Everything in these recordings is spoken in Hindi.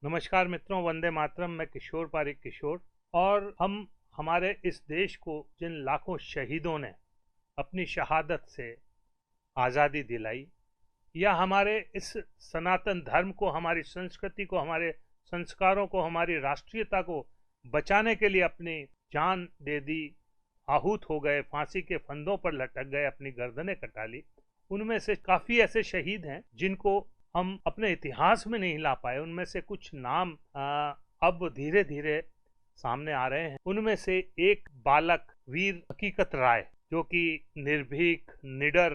नमस्कार मित्रों, वंदे मातरम। मैं किशोर पारिक किशोर, और हम हमारे इस देश को जिन लाखों शहीदों ने अपनी शहादत से आज़ादी दिलाई, या हमारे इस सनातन धर्म को, हमारी संस्कृति को, हमारे संस्कारों को, हमारी राष्ट्रीयता को बचाने के लिए अपनी जान दे दी, आहूत हो गए, फांसी के फंदों पर लटक गए, अपनी गर्दनें कटा ली, उनमें से काफ़ी ऐसे शहीद हैं जिनको हम अपने इतिहास में नहीं ला पाए। उनमें से कुछ नाम अब धीरे धीरे सामने आ रहे हैं। उनमें से एक बालक वीर हकीकत राय, जो कि निर्भीक, निडर,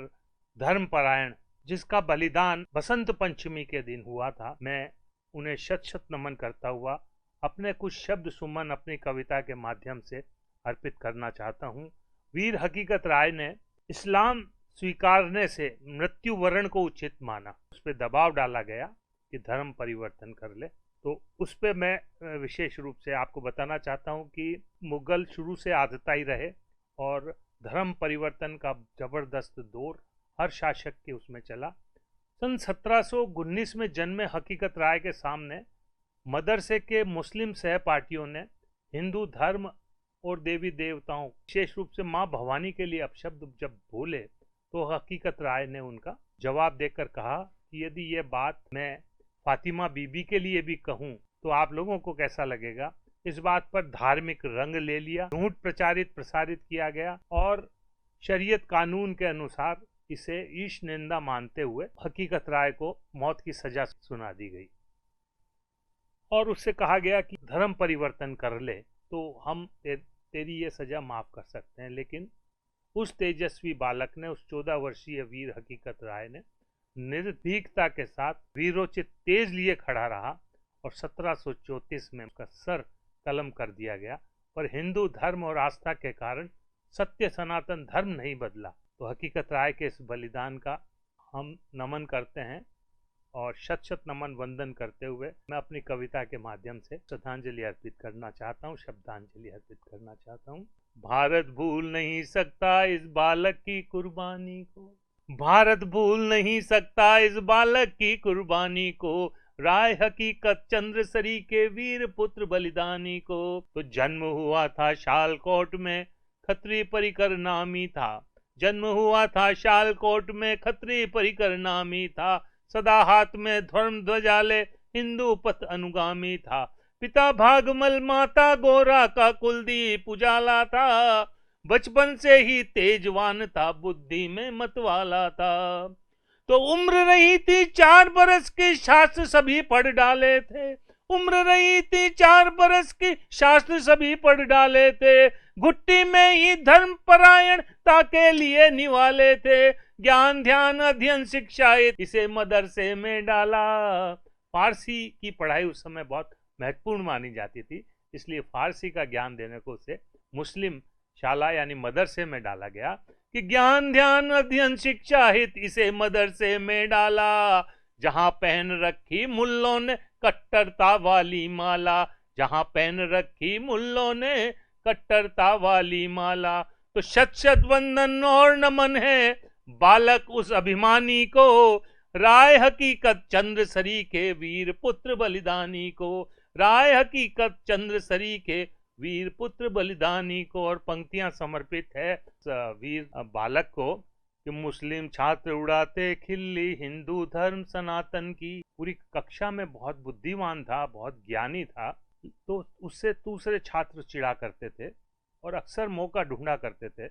धर्मपरायण, जिसका बलिदान बसंत पंचमी के दिन हुआ था, मैं उन्हें शत शत नमन करता हुआ अपने कुछ शब्द सुमन अपनी कविता के माध्यम से अर्पित करना चाहता हूँ। वीर हकीकत राय ने इस्लाम स्वीकारने से मृत्यु वरण को उचित माना। उस पर दबाव डाला गया कि धर्म परिवर्तन कर ले, तो उस पर मैं विशेष रूप से आपको बताना चाहता हूं कि मुगल शुरू से आदताई रहे और धर्म परिवर्तन का जबरदस्त दौर हर शासक के उसमें चला। सन 1719 में जन्मे हकीकत राय के सामने मदरसे के मुस्लिम सहपाठियों ने हिंदू धर्म और देवी देवताओं, विशेष रूप से माँ भवानी के लिए अपशब्द जब बोले, तो हकीकत राय ने उनका जवाब देकर कहा कि यदि ये बात मैं फातिमा बीबी के लिए भी कहूं तो आप लोगों को कैसा लगेगा। इस बात पर धार्मिक रंग ले लिया, झूठ प्रसारित किया गया और शरीयत कानून के अनुसार इसे ईश निंदा मानते हुए हकीकत राय को मौत की सजा सुना दी गई और उससे कहा गया कि धर्म परिवर्तन कर ले तो हम तेरी ये सजा माफ कर सकते हैं। लेकिन उस तेजस्वी बालक ने, उस 14 वर्षीय वीर हकीकत राय ने निर्भीकता के साथ वीरोचित तेज लिए खड़ा रहा और 1734 में उसका सर कलम कर दिया गया। पर हिंदू धर्म और आस्था के कारण सत्य सनातन धर्म नहीं बदला। तो हकीकत राय के इस बलिदान का हम नमन करते हैं और शत शत नमन वंदन करते हुए मैं अपनी कविता के माध्यम से श्रद्धांजलि अर्पित करना चाहता हूँ, शब्दांजलि अर्पित करना चाहता हूँ। भारत भूल नहीं सकता इस बालक की कुर्बानी को, भारत भूल नहीं सकता इस बालक की कुर्बानी को, राय हकीकत चंद्रसरी के वीर पुत्र बलिदानी को। तो जन्म हुआ था शालकोट में, खत्री परिकर नामी था, जन्म हुआ था शालकोट में, खत्री परिकर नामी था, सदा हाथ में धर्म ध्वजाले, हिंदू पथ अनुगामी था, पिता भागमल माता गोरा का कुलदीप उजाला था, बचपन से ही तेजवान था, बुद्धि में मतवाला था। तो उम्र रही थी 4 बरस की, शास्त्र सभी पढ़ डाले थे, उम्र रही थी 4 बरस की, शास्त्र सभी पढ़ डाले थे, घुट्टी में ही धर्म परायणता के लिए निवाले थे, ज्ञान ध्यान अध्ययन शिक्षा इसे मदरसे में डाला। फारसी की पढ़ाई उस समय बहुत महत्वपूर्ण मानी जाती थी, इसलिए फारसी का ज्ञान देने को उसे मुस्लिम शाला यानी मदरसे में डाला गया कि ज्ञान ध्यान अध्ययन शिक्षा हित इसे मदरसे में डाला, जहां पहन रखी मुल्लों ने कट्टरता वाली माला, जहां पहन रखी मुल्लों ने कट्टरता वाली माला। तो शत शत वंदन और नमन है बालक उस अभिमानी को, राय हकीकत चंद्रसरी के वीर पुत्र बलिदानी को, राय हकीकत चंद्रसरी के वीर पुत्र बलिदानी को। और पंक्तियां समर्पित है वीर बालक को कि मुस्लिम छात्र उड़ाते खिल्ली हिंदू धर्म सनातन की। पूरी कक्षा में बहुत बुद्धिमान था, बहुत ज्ञानी था, तो उससे दूसरे छात्र चिढ़ा करते थे और अक्सर मौका ढूंढा करते थे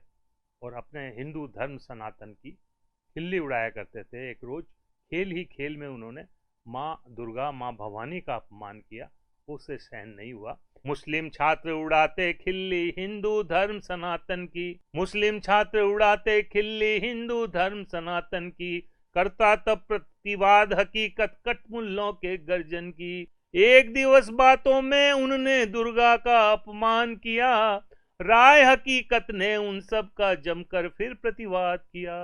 और अपने हिंदू धर्म सनातन की खिल्ली उड़ाया करते थे। एक रोज खेल ही खेल में उन्होंने माँ दुर्गा, माँ भवानी का अपमान किया, उसे सहन नहीं हुआ। मुस्लिम छात्र उड़ाते खिल्ली हिंदू धर्म सनातन की, मुस्लिम छात्र उड़ाते खिल्ली हिंदू धर्म सनातन की, करता तब प्रतिवाद हकीकत कटमुल्लों के गर्जन की। एक दिवस बातों में उन्होंने दुर्गा का अपमान किया, राय हकीकत ने उन सब का जमकर फिर प्रतिवाद किया।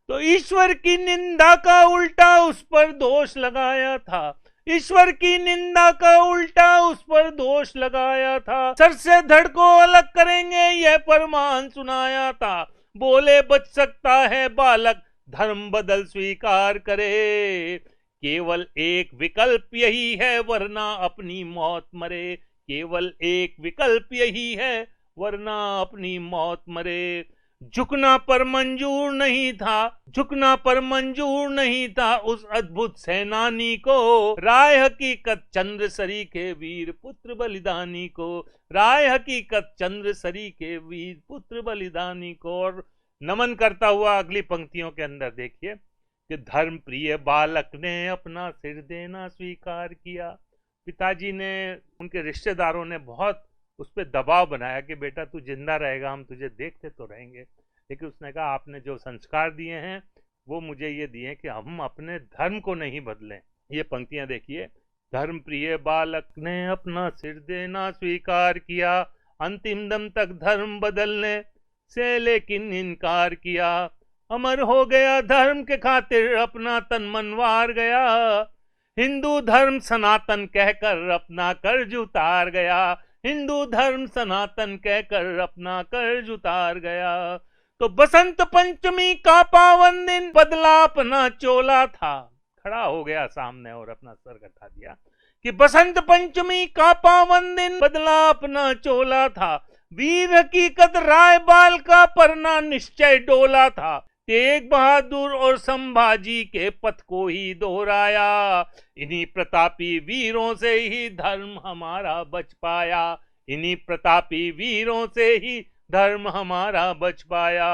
तो ईश्वर की निंदा का उल्टा उस पर दोष लगाया था, ईश्वर की निंदा का उल्टा उस पर दोष लगाया था, सर से धड़ को अलग करेंगे यह फरमान सुनाया था, बोले बच सकता है बालक धर्म बदल स्वीकार करे, केवल एक विकल्प यही है वरना अपनी मौत मरे, केवल एक विकल्प यही है वरना अपनी मौत मरे। झुकना पर मंजूर नहीं था, झुकना पर मंजूर नहीं था उस अद्भुत सेनानी को, राय हकीकत चंद्रसरी के वीर पुत्र बलिदानी को, राय हकीकत चंद्रसरी के वीर पुत्र बलिदानी को। और नमन करता हुआ अगली पंक्तियों के अंदर देखिए कि धर्म प्रिय बालक ने अपना सिर देना स्वीकार किया। पिताजी ने, उनके रिश्तेदारों ने बहुत उस पर दबाव बनाया कि बेटा तू जिंदा रहेगा, हम तुझे देखते तो रहेंगे, लेकिन उसने कहा आपने जो संस्कार दिए हैं वो मुझे ये दिए कि हम अपने धर्म को नहीं बदलें। ये पंक्तियां देखिए, धर्म प्रिय बालक ने अपना सिर देना स्वीकार किया, अंतिम दम तक धर्म बदलने से लेकिन इनकार किया, अमर हो गया धर्म के खातिर अपना तन मनवार गया, हिंदू धर्म सनातन कहकर अपना कर्ज उतार गया, हिंदू धर्म सनातन कहकर अपना कर्ज उतार गया। तो बसंत पंचमी का पावन दिन बदला अपना चोला था, खड़ा हो गया सामने और अपना सर कटा दिया कि बसंत पंचमी का पावन दिन बदला अपना चोला था, वीर हकीकत रायबाल का परना निश्चय डोला था, तेग बहादुर और संभाजी के पथ को ही दोहराया, इन्हीं प्रतापी वीरों से ही धर्म हमारा बच पाया, इन्हीं प्रतापी वीरों से ही धर्म हमारा बच पाया।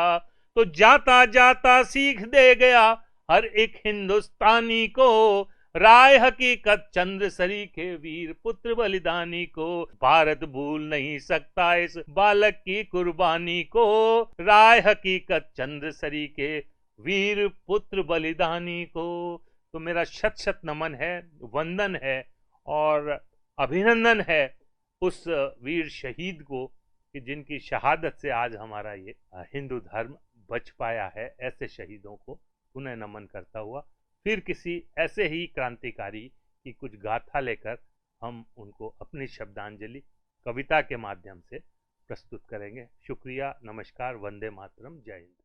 तो जाता जाता सीख दे गया हर एक हिंदुस्तानी को, राय हकीकत चंद्रसरी के वीर पुत्र बलिदानी को, भारत भूल नहीं सकता इस बालक की कुर्बानी को, राय हकीकत चंद्रसरी के वीर पुत्र बलिदानी को। तो मेरा शत शत नमन है, वंदन है और अभिनंदन है उस वीर शहीद को कि जिनकी शहादत से आज हमारा ये हिंदू धर्म बच पाया है। ऐसे शहीदों को पुनः नमन करता हुआ फिर किसी ऐसे ही क्रांतिकारी की कुछ गाथा लेकर हम उनको अपनी श्रद्धांजलि कविता के माध्यम से प्रस्तुत करेंगे। शुक्रिया, नमस्कार, वंदे मातरम, जय हिंद।